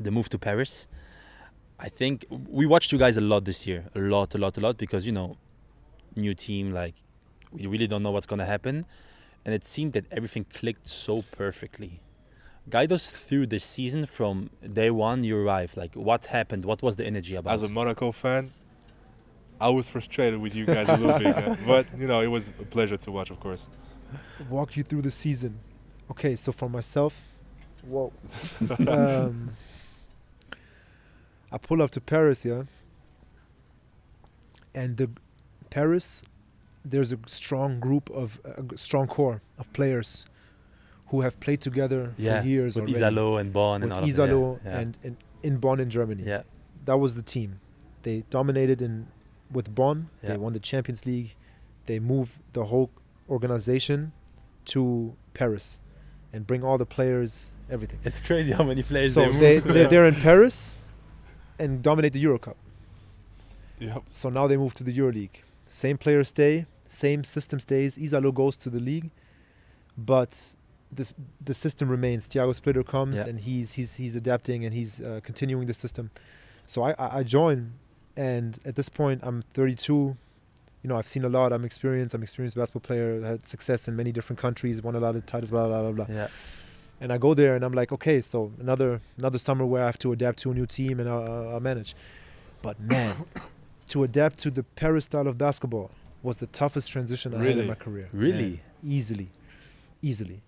the move to Paris. I think we watched you guys a lot this year, a lot, because new team, like we really don't know what's gonna happen, and it seemed that everything clicked so perfectly. Guide us through the season from day one you arrived. Like, what happened? What was the energy about? As a Monaco fan, I was frustrated with you guys a little bit, but it was a pleasure to watch, of course. Walk you through the season. Okay, so for myself, whoa. I pull up to Paris, yeah. And Paris, there's a strong core of players who have played together for years with already. Isalo and Bonn and all with of Isalo that. and in Bonn in Germany. Yeah. That was the team. They dominated with Bonn. Yeah. They won the Champions League. They moved the whole organization to Paris and bring all the players, everything. It's crazy how many players So they're in Paris and dominate the Euro Cup. Yep. So now they move to the EuroLeague. Same players stay, same system stays. Isalo goes to the league, but the system remains. Thiago Splitter comes and he's adapting and he's continuing the system. So I join, and at this point I'm 32. I've seen a lot. I'm experienced basketball player. Had success in many different countries. Won a lot of titles. Blah blah blah blah. Yeah. And I go there and I'm like, okay, so another summer where I have to adapt to a new team and I'll manage. But man, to adapt to the Paris style of basketball was the toughest transition I had in my career. Really? Man, easily.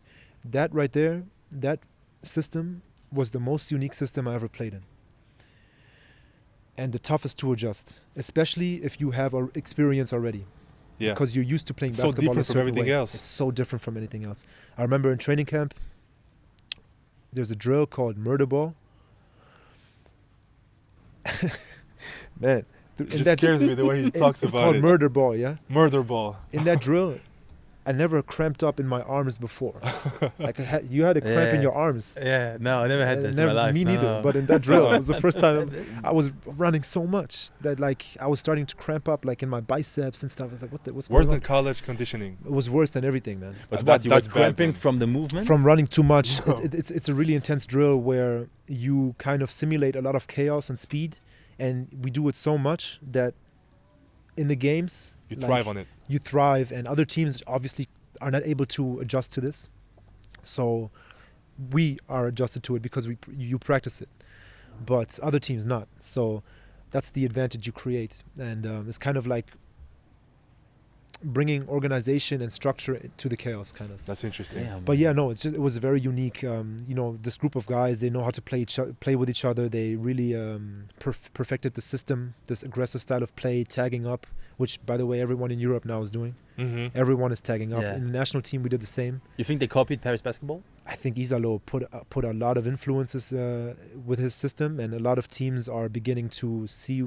That right there, that system was the most unique system I ever played in. And the toughest to adjust, especially if you have experience already. Yeah. Because you're used to playing So basketball different a from certain everything way. else. It's so different from anything else. I remember in training camp, there's a drill called murder ball. Man. It just scares me the way he talks about it. It's called murder ball, yeah? Murder ball. In that drill, I never cramped up in my arms before. Like you had a cramp in your arms. Yeah, no, I never had this in my life. Me neither. No. But in that drill, it was the first time I was running so much that like I was starting to cramp up like in my biceps and stuff. I was like, what's going on? Worse than college conditioning. It was worse than everything, man. But That's you were bad, cramping man. from the movement? From running too much. It's a really intense drill where you kind of simulate a lot of chaos and speed, and we do it so much that in the games You thrive on it. You thrive, and other teams obviously are not able to adjust to this. So we are adjusted to it because you practice it, but other teams not. So that's the advantage you create, and it's kind of like bringing organization and structure to the chaos, kind of. That's interesting. Damn. But yeah, no, it was very unique. This group of guys, they know how to play with each other. They really perfected the system, this aggressive style of play, tagging up, which, by the way, everyone in Europe now is doing. Mm-hmm. Everyone is tagging up. Yeah. In the national team, we did the same. You think they copied Paris basketball? I think Isalo put a lot of influences with his system, and a lot of teams are beginning to see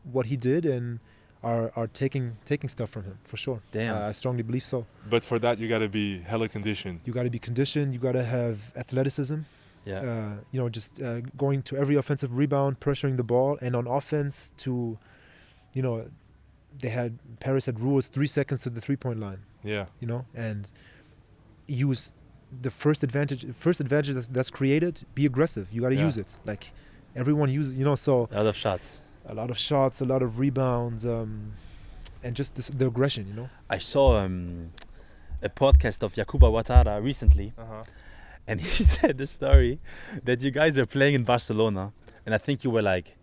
what he did and are taking stuff from him, for sure. Damn. I strongly believe so. But for that, you got to be hella conditioned. You got to be conditioned. You got to have athleticism. Yeah. Just going to every offensive rebound, pressuring the ball, and on offense Paris had rules 3 seconds to the 3-point line. Yeah. And use the first advantage that's created. Be aggressive. You got to use it. Like everyone uses. So A lot of shots. a lot of shots, a lot of rebounds, and just the aggression. I saw a podcast of Yakuba Ouattara recently, and he said the story that you guys were playing in Barcelona, and I think you were like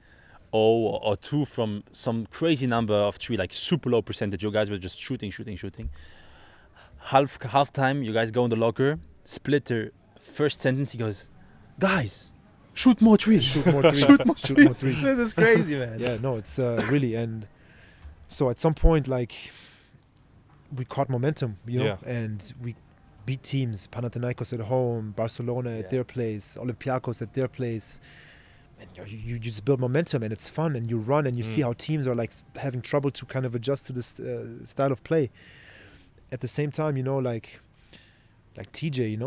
0 or 2 from some crazy number of 3, like super low percentage. You guys were just shooting. Half time, you guys go in the locker. Splitter, first sentence, he goes, "Guys, shoot more threes. Shoot more threes. Shoot more threes." This is crazy, man. Yeah, no, it's really, and so at some point, like, we caught momentum, and we beat teams, Panathinaikos at home, Barcelona at their place, Olympiacos at their place, and you just build momentum, and it's fun, and you run, and you see how teams are like having trouble to kind of adjust to this style of play. At the same time, like TJ,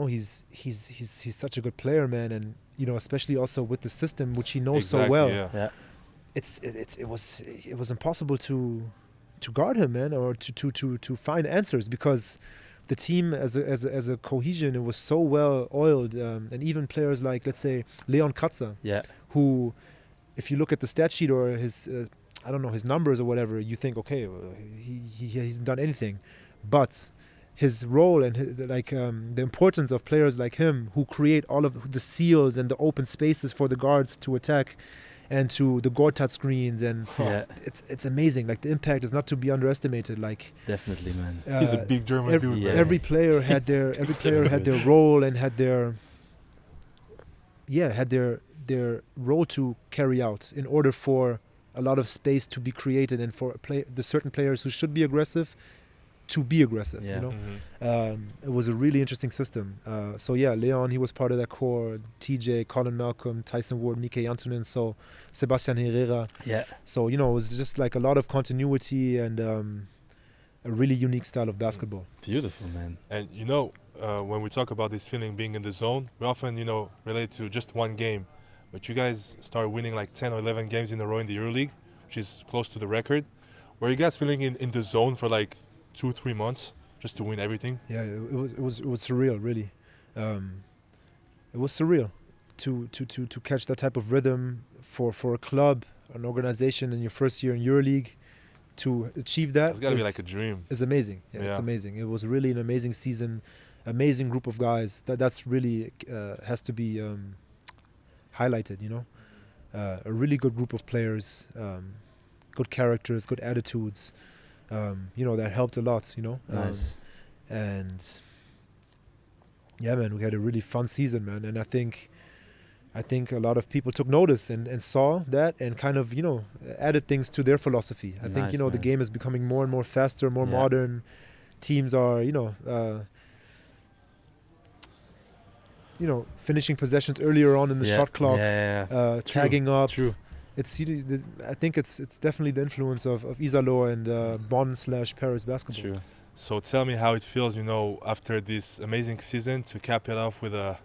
he's such a good player, man, and especially also with the system which he knows so well. Yeah. It was impossible to guard him, man, or to find answers, because the team as a cohesion, it was so well oiled, and even players like, let's say, Leon Katza, who, if you look at the stat sheet or his, I don't know, his numbers or whatever, you think, okay, he hasn't done anything. But his role and the importance of players like him who create all of the seals and the open spaces for the guards to attack and to the Gortat screens, and it's amazing. Like, the impact is not to be underestimated. Like, definitely, man. He's a big German dude. Yeah. Every player had their role and had their role to carry out in order for a lot of space to be created and for the certain players who should be aggressive to be aggressive. Yeah. You know, Mm-hmm. it was a really interesting system. So yeah, Leon, he was part of that core. TJ, Colin Malcolm, Tyson Ward, Mike Antonin, so Sebastian Herrera. Yeah. So, you know, it was just like a lot of continuity and a really unique style of basketball. Beautiful, man. And you know, when we talk about this feeling being in the zone, we often, you know, relate to just one game. But you guys start winning like 10 or 11 games in a row in the EuroLeague, which is close to the record. Were you guys feeling in the zone for like 2-3 months just to win everything? Yeah, it was surreal, really. It was surreal to catch that type of rhythm for a club, an organization in your first year in EuroLeague. To achieve that, It's got to be like a dream. It's amazing. Yeah, it's amazing. It was really an amazing season, amazing group of guys. That's really has to be highlighted. You know, a really good group of players, good characters, good attitudes. You know, that helped a lot. You know, Nice. and yeah, man, we had a really fun season, man. And I think a lot of people took notice and saw that and kind of, you know, added things to their philosophy. I think, you know, the game is becoming more and more faster, more modern. Teams are, you know, finishing possessions earlier on in the shot clock, tagging up. True. It's, I think it's definitely the influence of Isalo and Bonn/Paris basketball. True. So tell me how it feels, you know, after this amazing season to cap it off with a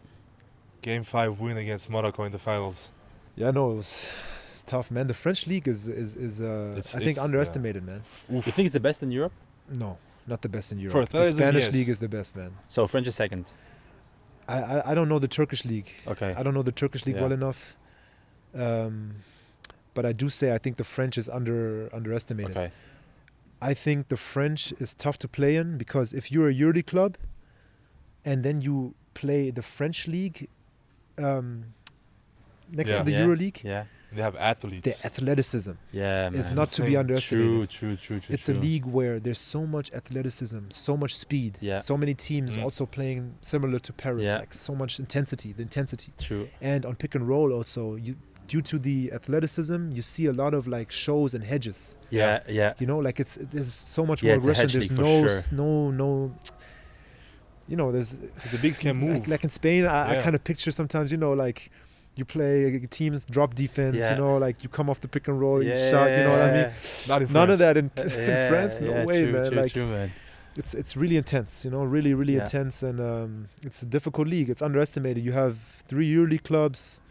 Game 5 win against Morocco in the finals. Yeah, no, it's tough, man. The French league is I think underestimated, man. You think it's the best in Europe? No, not the best in Europe. For The Spanish league is the best, man. So French is second. I don't know the Turkish league. Okay. I don't know the Turkish league well enough. But I do say I think the French is underestimated. Okay. I think the French is tough to play in because if you're a EuroLeague club and then you play the French league next to the EuroLeague, they have athletes. the athleticism is not to be underestimated. True. It's a league where there's so much athleticism, so much speed, so many teams also playing similar to Paris, like so much intensity. True. And on pick and roll also, due to the athleticism, you see a lot of like shows and hedges. Yeah. You know, like there's so much more aggression. There's no. You know, there's the bigs can move. Like in Spain, I kind of picture sometimes, you know, like you play teams drop defense. You know, like you come off the pick and roll, you shot. You know what I mean? Not in None France. of that in France. No way, true, man. True, like true, man. it's really intense. You know, really intense, and it's a difficult league. It's underestimated. You have 3 EuroLeague clubs.